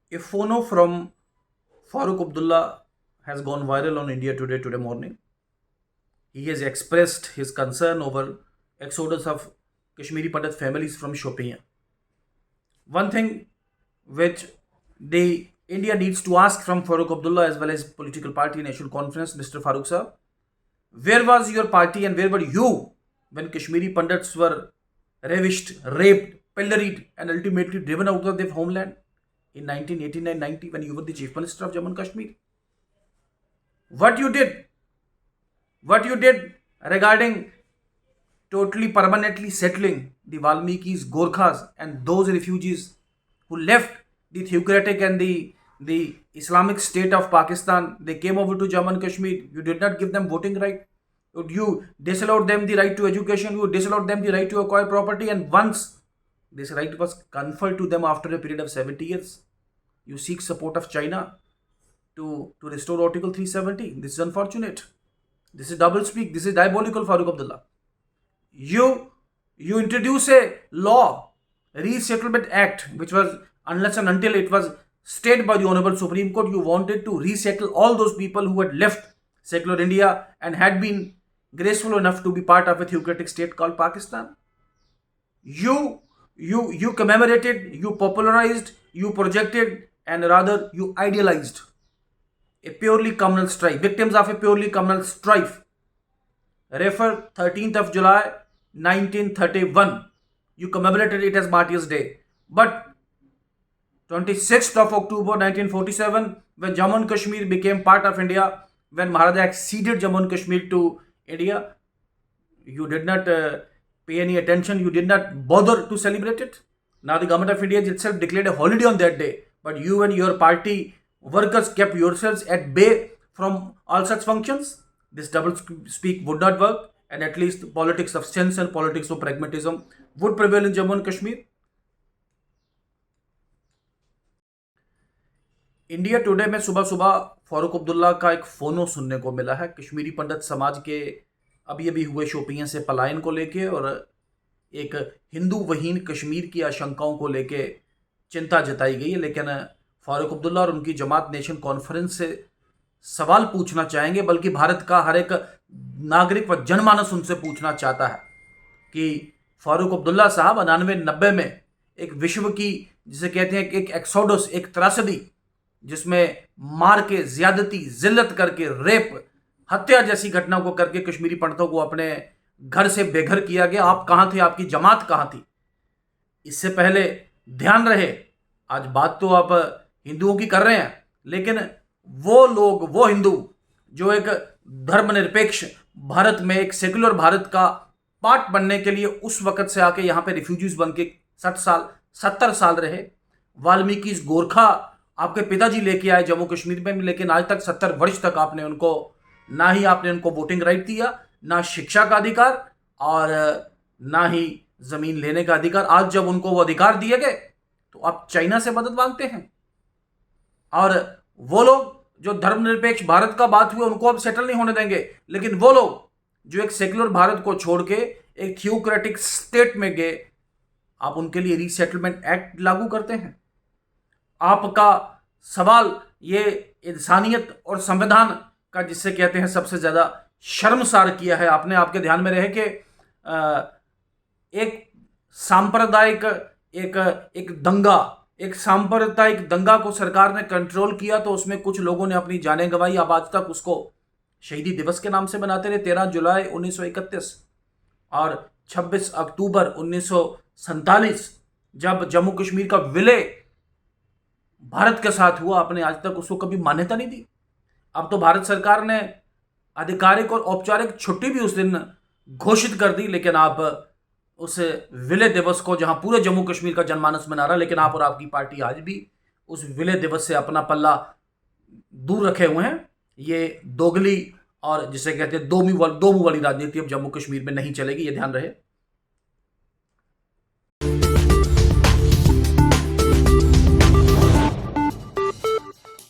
A phono from Farooq Abdullah has gone viral on India today morning. He has expressed his concern over exodus of Kashmiri Pandit families from Shopian. One thing which the India needs to ask from Farooq Abdullah as well as political party National Conference, Mr. Farooq sir, where was your party and where were you when Kashmiri Pandits were ravished, raped, pilloried, and ultimately driven out of their homeland in 1989-90 when you were the Chief Minister of Jammu and Kashmir? What you did regarding totally permanently settling the Valmiki's, Gorkhas, and those refugees who left the theocratic and the Islamic State of Pakistan. They came over to Jammu and Kashmir. You did not give them voting right. You disallowed them the right to education. You disallowed them the right to acquire property. And once this right was conferred to them after a period of 70 years, you seek support of China to restore Article 370. This is unfortunate. This is double speak. This is diabolical, Farooq Abdullah. You introduce a law, Resettlement Act, which was, unless and until it was stated by the Honorable Supreme Court, you wanted to resettle all those people who had left secular India and had been graceful enough to be part of a theocratic state called Pakistan. You commemorated, you popularized, you projected, and rather you idealized a purely communal strife, victims of a purely communal strife. Refer 13th of July 1931. You commemorated it as Martyrs' Day. But 26th of October 1947, when Jammu and Kashmir became part of India, when Maharaja ceded Jammu and Kashmir to India, you did not pay any attention. You did not bother to celebrate it. Now the government of India itself declared a holiday on that day. But you and your party workers kept yourselves at bay from all such functions. This double speak would not work, and at least politics of sense and politics of pragmatism would prevail in Jammu and Kashmir. India today में सुबह सुबह फारूक अब्दुल्ला का एक फोनो सुनने को मिला है कश्मीरी पंडित समाज के अभी अभी हुए शोपियां से पलायन को लेके और एक हिंदू वहीन कश्मीर की आशंकाओं को लेके चिंता जताई गई है। लेकिन फारूक अब्दुल्ला और उनकी जमात नेशन कॉन्फ्रेंस से सवाल पूछना चाहेंगे, बल्कि भारत का हर एक नागरिक व जनमानस उनसे पूछना चाहता है कि फारूक अब्दुल्ला साहब 99-90 में एक विश्व की, जिसे कहते हैं, एक एक्सोडस, एक त्रासदी जिसमें मार के, ज्यादती, जिल्लत करके, रेप, हत्या जैसी घटना को करके कश्मीरी पंडितों को अपने घर से बेघर किया गया। आप कहां थे? आपकी जमात कहां थी? इससे पहले ध्यान रहे, आज बात तो आप हिंदुओं की कर रहे हैं, लेकिन वो लोग, वो हिंदू जो एक धर्मनिरपेक्ष भारत में, एक सेक्युलर भारत का पार्ट बनने के लिए उस वक्त से आके यहां पे रिफ्यूजीज बन के 60 साल 70 साल रहे। वाल्मीकि गोरखा आपके पिताजी लेके आए जम्मू कश्मीर में, लेकिन आज तक 70 वर्ष तक आपने उनको, ना ही आपने उनको वोटिंग राइट दिया, ना शिक्षा का अधिकार और ना ही जमीन लेने का अधिकार। आज जब उनको वो अधिकार दिए गए तो आप चाइना से मदद मांगते हैं। और वो लोग जो धर्मनिरपेक्ष भारत का बात हुई उनको अब सेटल नहीं होने देंगे, लेकिन वो लोग जो एक सेक्युलर भारत को छोड़ के एक थियोक्रेटिक स्टेट में गए, आप उनके लिए रीसेटलमेंट एक्ट लागू करते हैं। आपका सवाल ये इंसानियत और संविधान का, जिससे कहते हैं सबसे ज्यादा शर्मसार किया है आपने। आपके ध्यान में रहे कि एक सांप्रदायिक एक सांप्रदायिक दंगा को सरकार ने कंट्रोल किया तो उसमें कुछ लोगों ने अपनी जानें गंवाई। अब आज तक उसको शहीदी दिवस के नाम से मनाते रहे। 13 जुलाई 1931 और 26 अक्टूबर 1947 जब जम्मू कश्मीर का विलय भारत के साथ हुआ, आपने आज तक उसको कभी मान्यता नहीं दी। अब तो भारत सरकार ने आधिकारिक और औपचारिक छुट्टी भी उस दिन घोषित कर दी, लेकिन आप उस विलय दिवस को, जहां पूरे जम्मू कश्मीर का जनमानस मना रहा, लेकिन आप और आपकी पार्टी आज भी उस विलय दिवस से अपना पल्ला दूर रखे हुए हैं। ये दोगली और जिसे कहते हैं दो मुंह वाली राजनीति अब जम्मू कश्मीर में नहीं चलेगी, ये ध्यान रहे।